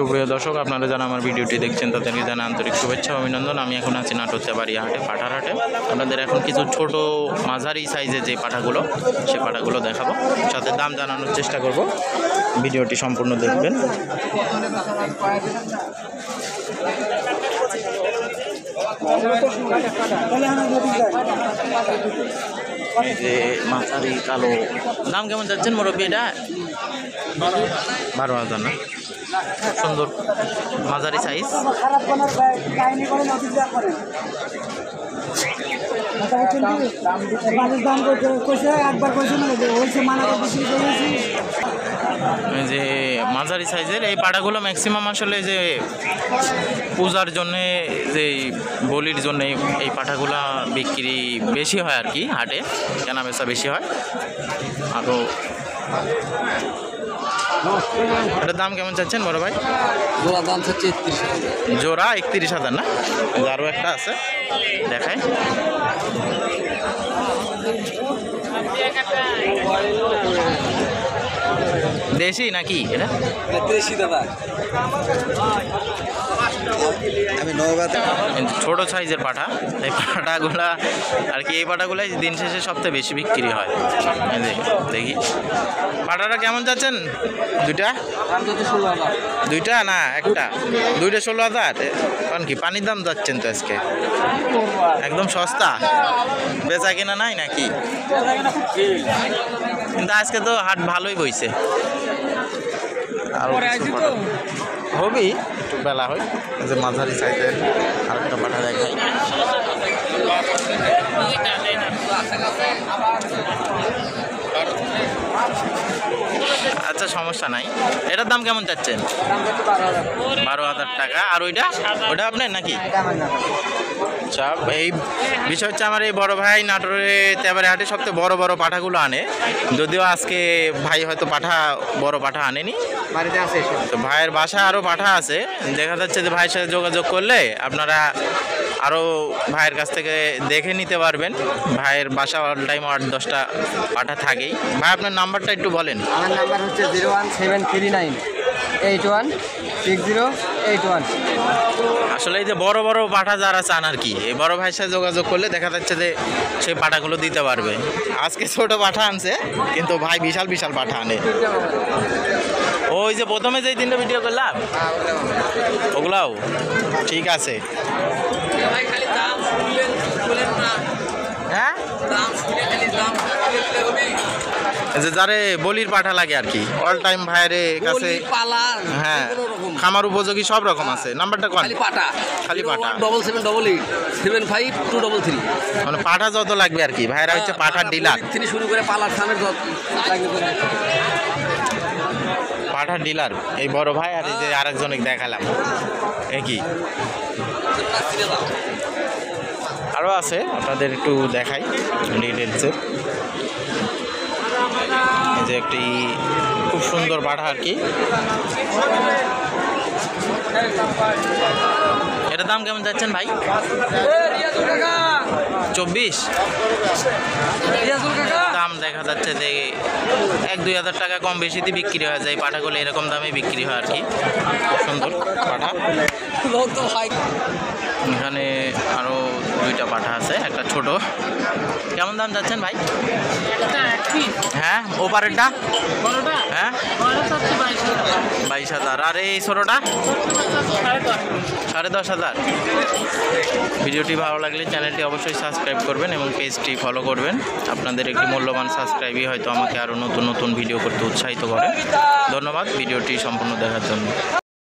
সুপ্রিয় দর্শক, আপনারা যারা আমার ভিডিওটি দেখছেন তাদেরকে জানাই আন্তরিক শুভেচ্ছা ও অভিনন্দন। আমি এখন আছি নাটোর বাড়িয়াহাটে পাঠার হাটে। আপনাদের এখন কিছু ছোট মাঝারি সাইজের যে পাঠাগুলো, সে পাঠাগুলো দেখাবো, সাথে দাম জানানোর চেষ্টা করব। ভিডিওটি সম্পূর্ণ দেখবেন। এই যে মাঝারি কালো, দাম কেমন যাচ্ছেন মুরব্বী? এটা 12,000 না? সুন্দর মাঝারি সাইজ। এই যে মাঝারি সাইজের এই পাটাগুলো ম্যাক্সিমাম আসলে যে পূজার জন্যে, যে বলির জন্যে এই পাঠাগুলো বিক্রি বেশি হয় আর কি, হাটে কেনা বেচা বেশি হয়। আরও এটার দাম কেমন চাচ্ছেন বড় ভাই? জোড়া দাম চাচ্ছে 31,000। জোড়া 31,000 না? আরও একটা আছে, দেখায়। দেশি নাকি এটা? দেশি দাদা। আমি ছোট সাইজের পাঠা, এই পাঠাগুলা আর কি, এই পাঠাগুলাই দিন শেষে সবচেয়ে বেশি বিক্রি হয়। দেখি পাঠাটা কেমন যাচ্ছেন? দুইটা না একটা? দুইটা 16,000। কারণ কি পানির দাম যাচ্ছেন তো আজকে একদম সস্তা, বেচা কিনা নাই নাকি? কিন্তু আজকে তো হাট ভালোই বইছে। আর হবি একটু বেলা হয়। যে মাঝারি সাইজের আরেকটা পাঠা দেখাই। আচ্ছা, সমস্যা নাই। এটার দাম কেমন চাচ্ছেন? 12,000 টাকা। আর ওইটা আপনার নাকি? আচ্ছা, এই বিষয় হচ্ছে, আমার এই বড় ভাই নাটোরে তেবাড়িয়াহাটে সবচেয়ে বড় বড় পাঠাগুলো আনে। যদিও আজকে ভাই হয়তো বড় পাঠা আনেনি, তো ভাইয়ের বাসায় আরও পাঠা আছে। দেখা যাচ্ছে যে ভাইয়ের সাথে যোগাযোগ করলে আপনারা আরও ভাইয়ের কাছ থেকে দেখে নিতে পারবেন। ভাইয়ের বাসা অল টাইম 8-10টা পাঠা থাকেই। ভাই, আপনার নাম্বারটা একটু বলেন। আমার নাম্বার হচ্ছে 01739816081। আসলে এই যে বড় বড় পাঠা যারা চান আর কি, এই বড় ভাইয়ের সাথে যোগাযোগ করলে দেখা যাচ্ছে যে সেই পাঠাগুলো দিতে পারবে। আজকে ছোট পাঠা আনছে, কিন্তু ভাই বিশাল বিশাল পাঠা আনে। ওই যে প্রথমে যেই 3টা ভিডিও করলাম ওগুলাও ঠিক আছে। হ্যাঁ, যে যারে বলির পাঠা লাগে আর কি, অল টাইম ভাইয়ের কাছে। হ্যাঁ, খামার উপযোগী সব রকম আছে। নাম্বারটা কোন? খালি পাঠা 7778752333। মানে পাঠা যত লাগবে আর কি, ভাইয়েরা হচ্ছে পাঠার ডিলার। শুরু করে পালার সামনে পাঠার ডিলার এই বড় ভাই। আর এই যে আরেকজনকে দেখালাম, কি আরও আছে, আপনাদের একটু দেখাই ডিটেলসে। এই যে একটি খুব সুন্দর পাঠা আর কি। এটার দাম কেমন যাচ্ছেন ভাই? 24। দাম দেখা যাচ্ছে যে 1-2 হাজার টাকা কম বেশিতে বিক্রি হয়ে যায়। পাঠাগুলো এরকম দামে বিক্রি হয় আর কি। সুন্দর পাঠা। এখানে আরও 2টা পাঠা আছে, একটা ছোট। কেমন দাম যাচ্ছেন ভাই? হ্যাঁ, ওপারেরটা? হ্যাঁ, 22,000। আর এই ছোটোটা 10,500। ভিডিওটি ভালো লাগলে চ্যানেলটি অবশ্যই সাবস্ক্রাইব করবেন এবং পেজটি ফলো করবেন। আপনাদের একটি মূল্যবান সাবস্ক্রাইবই হয়তো আমাকে আরও নতুন নতুন ভিডিও করতে উৎসাহিত করে। ধন্যবাদ ভিডিওটি সম্পূর্ণ দেখার জন্য।